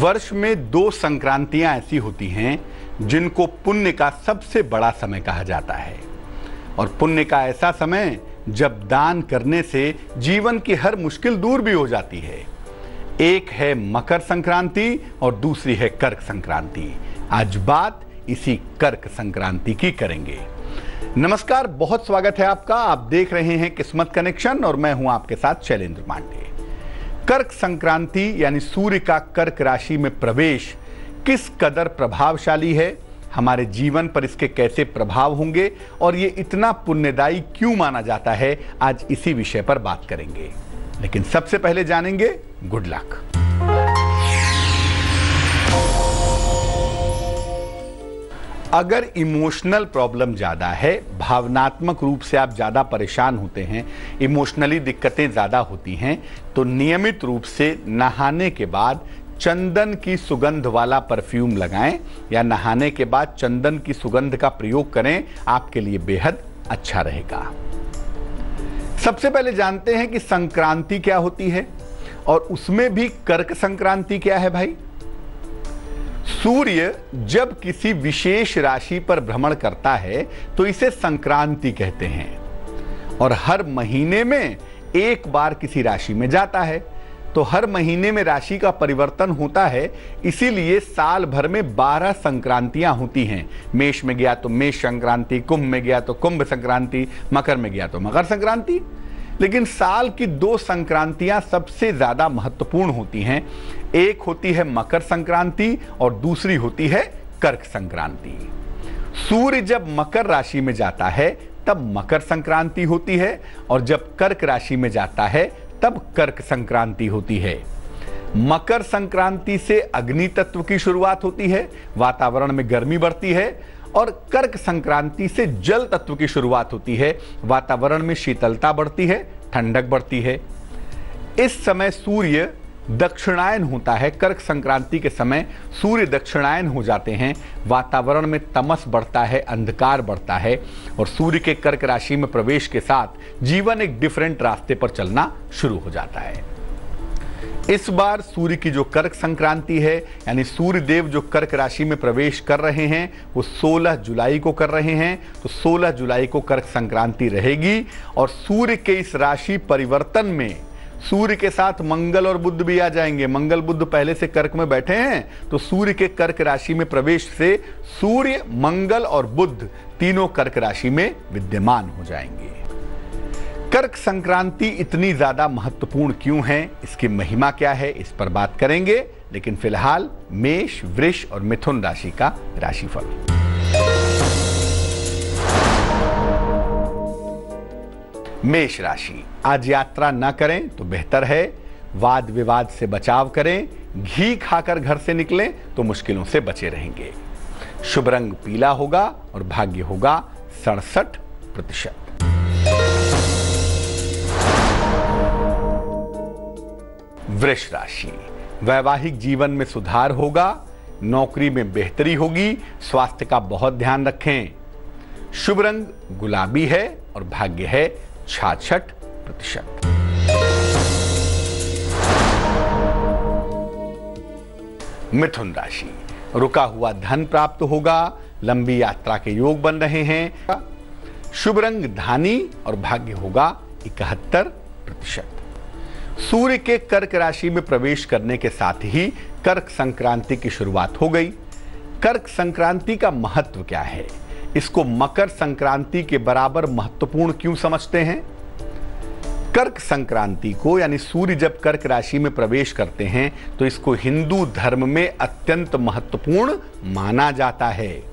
वर्ष में दो संक्रांतियां ऐसी होती हैं जिनको पुण्य का सबसे बड़ा समय कहा जाता है। और पुण्य का ऐसा समय जब दान करने से जीवन की हर मुश्किल दूर भी हो जाती है। एक है मकर संक्रांति और दूसरी है कर्क संक्रांति। आज बात इसी कर्क संक्रांति की करेंगे। नमस्कार, बहुत स्वागत है आपका। आप देख रहे हैं किस्मत कनेक्शन और मैं हूं आपके साथ शैलेंद्र पांडे। कर्क संक्रांति यानी सूर्य का कर्क राशि में प्रवेश किस कदर प्रभावशाली है, हमारे जीवन पर इसके कैसे प्रभाव होंगे और ये इतना पुण्यदायी क्यों माना जाता है, आज इसी विषय पर बात करेंगे। लेकिन सबसे पहले जानेंगे गुड लक। अगर इमोशनल प्रॉब्लम ज़्यादा है, भावनात्मक रूप से आप ज़्यादा परेशान होते हैं, इमोशनली दिक्कतें ज़्यादा होती हैं, तो नियमित रूप से नहाने के बाद चंदन की सुगंध वाला परफ्यूम लगाएं या नहाने के बाद चंदन की सुगंध का प्रयोग करें, आपके लिए बेहद अच्छा रहेगा। सबसे पहले जानते हैं कि संक्रांति क्या होती है और उसमें भी कर्क संक्रांति क्या है भाई। सूर्य जब किसी विशेष राशि पर भ्रमण करता है तो इसे संक्रांति कहते हैं और हर महीने में एक बार किसी राशि में जाता है। तो हर महीने में राशि का परिवर्तन होता है, इसीलिए साल भर में 12 संक्रांतियां होती हैं। मेष में गया तो मेष संक्रांति, कुंभ में गया तो कुंभ संक्रांति, मकर में गया तो मकर संक्रांति। लेकिन साल की 2 संक्रांतियां सबसे ज्यादा महत्वपूर्ण होती हैं। एक होती है मकर संक्रांति और दूसरी होती है कर्क संक्रांति। सूर्य जब मकर राशि में जाता है तब मकर संक्रांति होती है और जब कर्क राशि में जाता है तब कर्क संक्रांति होती है। मकर संक्रांति से अग्नि तत्व की शुरुआत होती है, वातावरण में गर्मी बढ़ती है, और कर्क संक्रांति से जल तत्व की शुरुआत होती है, वातावरण में शीतलता बढ़ती है, ठंडक बढ़ती है। इस समय सूर्य दक्षिणायन होता है। कर्क संक्रांति के समय सूर्य दक्षिणायन हो जाते हैं, वातावरण में तमस बढ़ता है, अंधकार बढ़ता है और सूर्य के कर्क राशि में प्रवेश के साथ जीवन एक डिफरेंट रास्ते पर चलना शुरू हो जाता है। इस बार सूर्य की जो कर्क संक्रांति है यानी सूर्य देव जो कर्क राशि में प्रवेश कर रहे हैं वो 16 जुलाई को कर रहे हैं। तो 16 जुलाई को कर्क संक्रांति रहेगी और सूर्य के इस राशि परिवर्तन में सूर्य के साथ मंगल और बुध भी आ जाएंगे। मंगल बुध पहले से कर्क में बैठे हैं, तो सूर्य के कर्क राशि में प्रवेश से सूर्य, मंगल और बुध तीनों कर्क राशि में विद्यमान हो जाएंगे। कर्क संक्रांति इतनी ज्यादा महत्वपूर्ण क्यों है, इसकी महिमा क्या है, इस पर बात करेंगे। लेकिन फिलहाल मेष, वृष और मिथुन राशि का राशिफल। मेष राशि, आज यात्रा न करें तो बेहतर है। वाद विवाद से बचाव करें। घी खाकर घर से निकलें तो मुश्किलों से बचे रहेंगे। शुभ रंग पीला होगा और भाग्य होगा 67%। वृष राशि, वैवाहिक जीवन में सुधार होगा, नौकरी में बेहतरी होगी, स्वास्थ्य का बहुत ध्यान रखें। शुभ रंग गुलाबी है और भाग्य है 66%। मिथुन राशि, रुका हुआ धन प्राप्त होगा, लंबी यात्रा के योग बन रहे हैं। शुभ रंग धानी और भाग्य होगा 71%। सूर्य के कर्क राशि में प्रवेश करने के साथ ही कर्क संक्रांति की शुरुआत हो गई। कर्क संक्रांति का महत्व क्या है, इसको मकर संक्रांति के बराबर महत्वपूर्ण क्यों समझते हैं। कर्क संक्रांति को यानी सूर्य जब कर्क राशि में प्रवेश करते हैं तो इसको हिंदू धर्म में अत्यंत महत्वपूर्ण माना जाता है।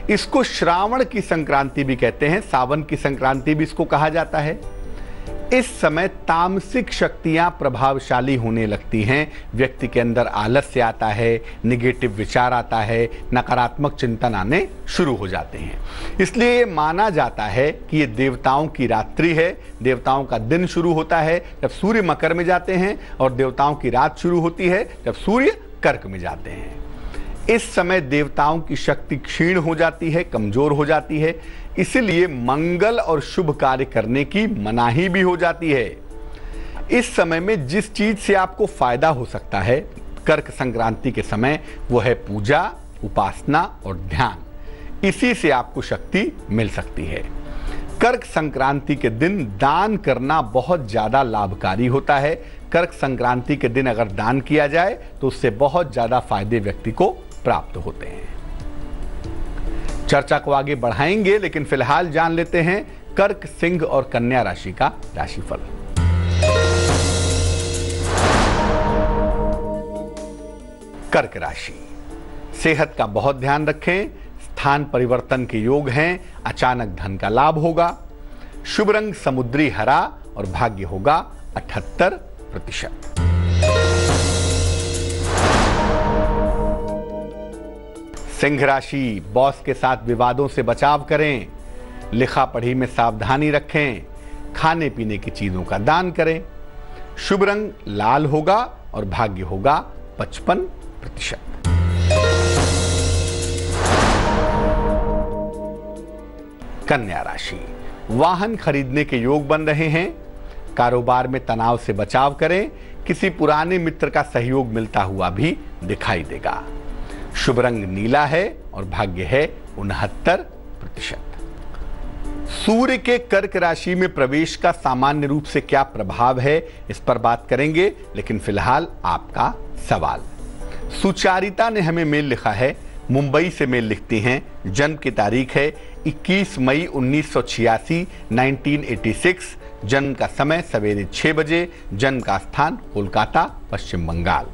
इसको श्रावण की संक्रांति भी कहते हैं, सावन की संक्रांति भी इसको कहा जाता है। इस समय तामसिक शक्तियां प्रभावशाली होने लगती हैं। व्यक्ति के अंदर आलस्य आता है, निगेटिव विचार आता है, नकारात्मक चिंतन आने शुरू हो जाते हैं। इसलिए ये माना जाता है कि ये देवताओं की रात्रि है, देवताओं का दिन शुरू होता है जब सूर्य मकर में जाते हैं और देवताओं की रात शुरू होती है जब सूर्य कर्क में जाते हैं। इस समय देवताओं की शक्ति क्षीण हो जाती है, कमजोर हो जाती है, इसलिए मंगल और शुभ कार्य करने की मनाही भी हो जाती है। इस समय में जिस चीज से आपको फायदा हो सकता है कर्क संक्रांति के समय वो है पूजा, उपासना और ध्यान। इसी से आपको शक्ति मिल सकती है। कर्क संक्रांति के दिन दान करना बहुत ज्यादा लाभकारी होता है। कर्क संक्रांति के दिन अगर दान किया जाए तो उससे बहुत ज्यादा फायदे व्यक्ति को प्राप्त होते हैं। चर्चा को आगे बढ़ाएंगे, लेकिन फिलहाल जान लेते हैं कर्क, सिंह और कन्या राशि का राशिफल। कर्क राशि, सेहत का बहुत ध्यान रखें। स्थान परिवर्तन के योग हैं। अचानक धन का लाभ होगा। शुभ रंग समुद्री हरा और भाग्य होगा 78%। सिंह राशि, बॉस के साथ विवादों से बचाव करें। लिखा पढ़ी में सावधानी रखें। खाने पीने की चीजों का दान करें। शुभ रंग लाल होगा और भाग्य होगा 55%। कन्या राशि, वाहन खरीदने के योग बन रहे हैं। कारोबार में तनाव से बचाव करें। किसी पुराने मित्र का सहयोग मिलता हुआ भी दिखाई देगा। शुभ रंग नीला है और भाग्य है 69%। सूर्य के कर्क राशि में प्रवेश का सामान्य रूप से क्या प्रभाव है, इस पर बात करेंगे, लेकिन फिलहाल आपका सवाल। सुचारिता ने हमें मेल लिखा है, मुंबई से मेल लिखती हैं। जन्म की तारीख है 21 मई 1986, 1986। जन्म का समय सवेरे 6 बजे। जन्म का स्थान कोलकाता, पश्चिम बंगाल।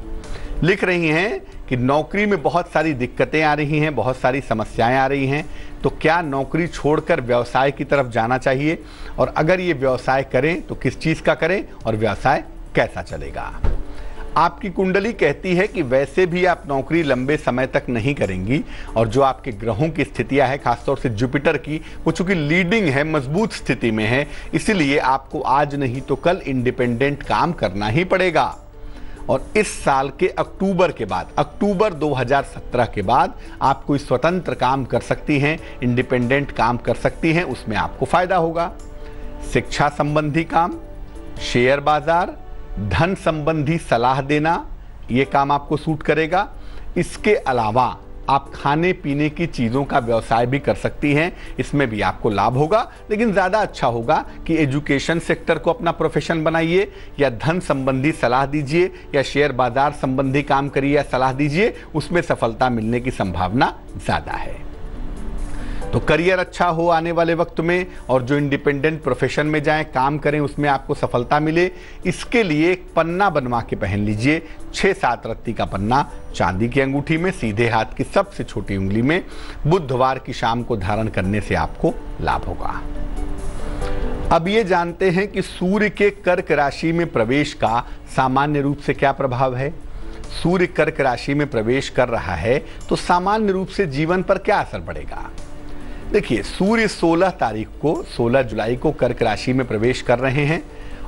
लिख रही हैं कि नौकरी में बहुत सारी दिक्कतें आ रही हैं, बहुत सारी समस्याएं आ रही हैं, तो क्या नौकरी छोड़कर व्यवसाय की तरफ जाना चाहिए, और अगर ये व्यवसाय करें तो किस चीज़ का करें और व्यवसाय कैसा चलेगा। आपकी कुंडली कहती है कि वैसे भी आप नौकरी लंबे समय तक नहीं करेंगी, और जो आपके ग्रहों की स्थितियां है, खासतौर से जुपिटर की, वो चूंकि लीडिंग है, मजबूत स्थिति में है, इसलिए आपको आज नहीं तो कल इंडिपेंडेंट काम करना ही पड़ेगा। और इस साल के अक्टूबर के बाद, अक्टूबर 2017 के बाद आप कोई स्वतंत्र काम कर सकती हैं, इंडिपेंडेंट काम कर सकती हैं, उसमें आपको फायदा होगा। शिक्षा संबंधी काम, शेयर बाजार, धन संबंधी सलाह देना, ये काम आपको सूट करेगा। इसके अलावा आप खाने पीने की चीज़ों का व्यवसाय भी कर सकती हैं, इसमें भी आपको लाभ होगा, लेकिन ज़्यादा अच्छा होगा कि एजुकेशन सेक्टर को अपना प्रोफेशन बनाइए, या धन संबंधी सलाह दीजिए, या शेयर बाजार संबंधी काम करिए या सलाह दीजिए, उसमें सफलता मिलने की संभावना ज़्यादा है। तो करियर अच्छा हो आने वाले वक्त में, और जो इंडिपेंडेंट प्रोफेशन में जाएं, काम करें, उसमें आपको सफलता मिले, इसके लिए एक पन्ना बनवा के पहन लीजिए। 6-7 रत्ती का पन्ना चांदी की अंगूठी में, सीधे हाथ की सबसे छोटी उंगली में, बुधवार की शाम को धारण करने से आपको लाभ होगा। अब ये जानते हैं कि सूर्य के कर्क राशि में प्रवेश का सामान्य रूप से क्या प्रभाव है। सूर्य कर्क राशि में प्रवेश कर रहा है तो सामान्य रूप से जीवन पर क्या असर पड़ेगा। देखिए, सूर्य 16 जुलाई को कर्क राशि में प्रवेश कर रहे हैं,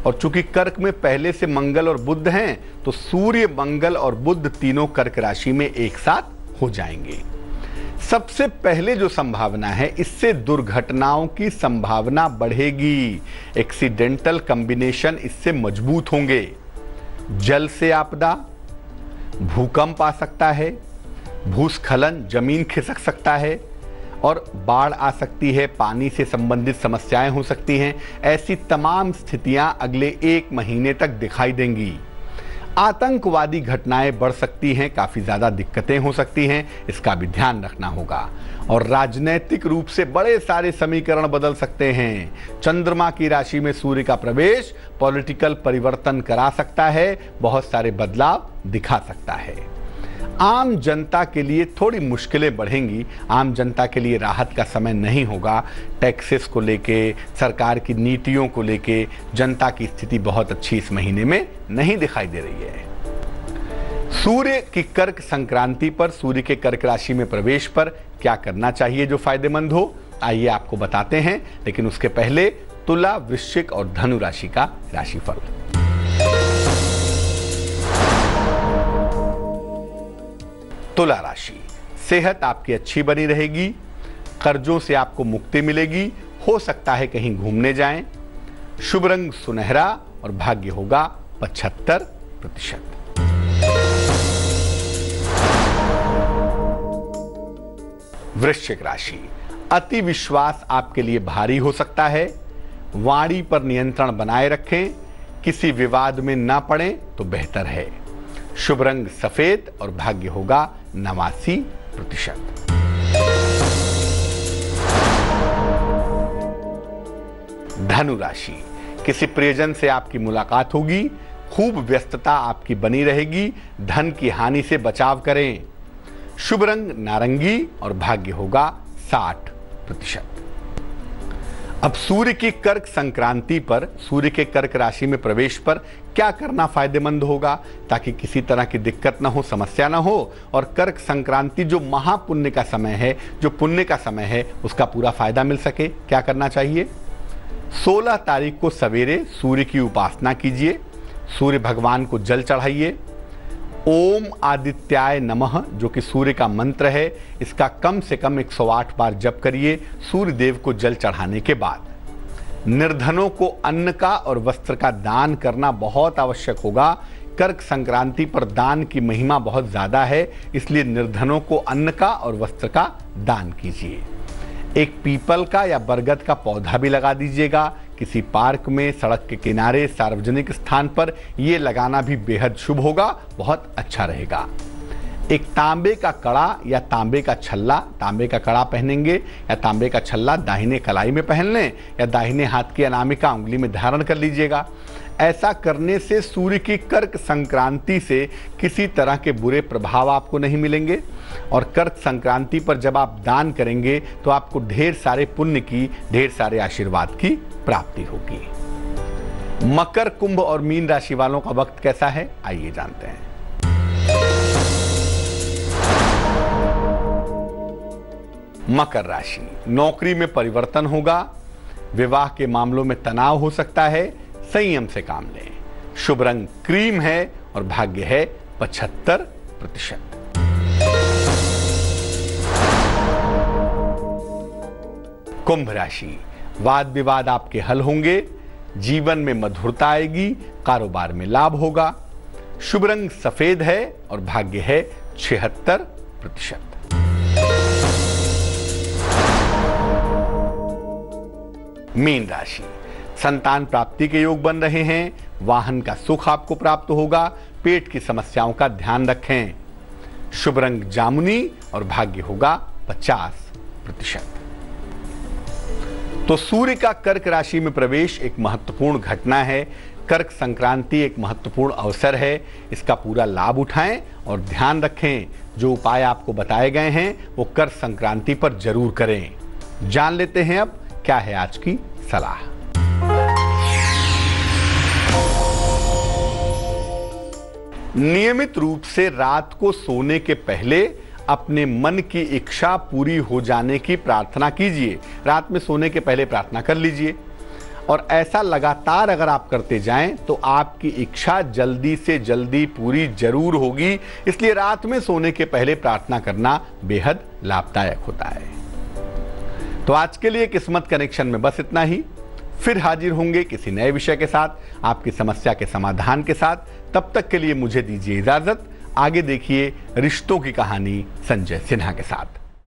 और चूंकि कर्क में पहले से मंगल और बुध हैं, तो सूर्य, मंगल और बुध तीनों कर्क राशि में एक साथ हो जाएंगे। सबसे पहले जो संभावना है, इससे दुर्घटनाओं की संभावना बढ़ेगी। एक्सीडेंटल कॉम्बिनेशन इससे मजबूत होंगे। जल से आपदा, भूकंप आ सकता है, भूस्खलन, जमीन खिसक सकता है, और बाढ़ आ सकती है, पानी से संबंधित समस्याएं हो सकती हैं। ऐसी तमाम स्थितियां अगले 1 महीने तक दिखाई देंगी। आतंकवादी घटनाएं बढ़ सकती हैं, काफ़ी ज़्यादा दिक्कतें हो सकती हैं, इसका भी ध्यान रखना होगा। और राजनैतिक रूप से बड़े सारे समीकरण बदल सकते हैं। चंद्रमा की राशि में सूर्य का प्रवेश पॉलिटिकल परिवर्तन करा सकता है, बहुत सारे बदलाव दिखा सकता है। आम जनता के लिए थोड़ी मुश्किलें बढ़ेंगी। आम जनता के लिए राहत का समय नहीं होगा। टैक्सेस को लेके, सरकार की नीतियों को लेके जनता की स्थिति बहुत अच्छी इस महीने में नहीं दिखाई दे रही है। सूर्य की कर्क संक्रांति पर, सूर्य के कर्क राशि में प्रवेश पर क्या करना चाहिए जो फायदेमंद हो, आइए आपको बताते हैं। लेकिन उसके पहले तुला, वृश्चिक और धनु राशि का राशिफल। तुला राशि, सेहत आपकी अच्छी बनी रहेगी। कर्जों से आपको मुक्ति मिलेगी। हो सकता है कहीं घूमने जाएं। शुभ रंग सुनहरा और भाग्य होगा 75%। वृश्चिक राशि, अति विश्वास आपके लिए भारी हो सकता है। वाणी पर नियंत्रण बनाए रखें, किसी विवाद में ना पड़ें तो बेहतर है। शुभ रंग सफेद और भाग्य होगा 89%। धनु राशि, किसी प्रियजन से आपकी मुलाकात होगी, खूब व्यस्तता आपकी बनी रहेगी, धन की हानि से बचाव करें। शुभ रंग नारंगी और भाग्य होगा 60%। अब सूर्य की कर्क संक्रांति पर, सूर्य के कर्क राशि में प्रवेश पर क्या करना फायदेमंद होगा ताकि किसी तरह की दिक्कत ना हो, समस्या ना हो और कर्क संक्रांति जो महापुण्य का समय है, जो पुण्य का समय है, उसका पूरा फायदा मिल सके। क्या करना चाहिए? 16 तारीख को सवेरे सूर्य की उपासना कीजिए, सूर्य भगवान को जल चढ़ाइए। ओम आदित्याय नमः जो कि सूर्य का मंत्र है, इसका कम से कम 108 बार जप करिए सूर्य देव को जल चढ़ाने के बाद। निर्धनों को अन्न का और वस्त्र का दान करना बहुत आवश्यक होगा। कर्क संक्रांति पर दान की महिमा बहुत ज्यादा है, इसलिए निर्धनों को अन्न का और वस्त्र का दान कीजिए। एक पीपल का या बरगद का पौधा भी लगा दीजिएगा किसी पार्क में, सड़क के किनारे, सार्वजनिक स्थान पर। ये लगाना भी बेहद शुभ होगा, बहुत अच्छा रहेगा। एक तांबे का कड़ा या तांबे का छल्ला, तांबे का कड़ा पहनेंगे या तांबे का छल्ला दाहिने कलाई में पहन लें या दाहिने हाथ की अनामिका उंगली में धारण कर लीजिएगा। ऐसा करने से सूर्य की कर्क संक्रांति से किसी तरह के बुरे प्रभाव आपको नहीं मिलेंगे और कर्क संक्रांति पर जब आप दान करेंगे तो आपको ढेर सारे पुण्य की, ढेर सारे आशीर्वाद की प्राप्ति होगी। मकर, कुंभ और मीन राशि वालों का वक्त कैसा है, आइए जानते हैं। मकर राशि, नौकरी में परिवर्तन होगा, विवाह के मामलों में तनाव हो सकता है, संयम से काम लें। शुभ रंग क्रीम है और भाग्य है 75%। कुंभ राशि, वाद विवाद आपके हल होंगे, जीवन में मधुरता आएगी, कारोबार में लाभ होगा। शुभ रंग सफेद है और भाग्य है 76%। मीन राशि, संतान प्राप्ति के योग बन रहे हैं, वाहन का सुख आपको प्राप्त होगा, पेट की समस्याओं का ध्यान रखें। शुभ रंग जामुनी और भाग्य होगा 50%। तो सूर्य का कर्क राशि में प्रवेश एक महत्वपूर्ण घटना है। कर्क संक्रांति एक महत्वपूर्ण अवसर है, इसका पूरा लाभ उठाएं और ध्यान रखें जो उपाय आपको बताए गए हैं वो कर्क संक्रांति पर जरूर करें। जान लेते हैं अब क्या है आज की सलाह। नियमित रूप से रात को सोने के पहले अपने मन की इच्छा पूरी हो जाने की प्रार्थना कीजिए। रात में सोने के पहले प्रार्थना कर लीजिए और ऐसा लगातार अगर आप करते जाएं तो आपकी इच्छा जल्दी से जल्दी पूरी जरूर होगी। इसलिए रात में सोने के पहले प्रार्थना करना बेहद लाभदायक होता है। तो आज के लिए किस्मत कनेक्शन में बस इतना ही। फिर हाजिर होंगे किसी नए विषय के साथ, आपकी समस्या के समाधान के साथ। तब तक के लिए मुझे दीजिए इजाजत। आगे देखिए रिश्तों की कहानी संजय सिन्हा के साथ।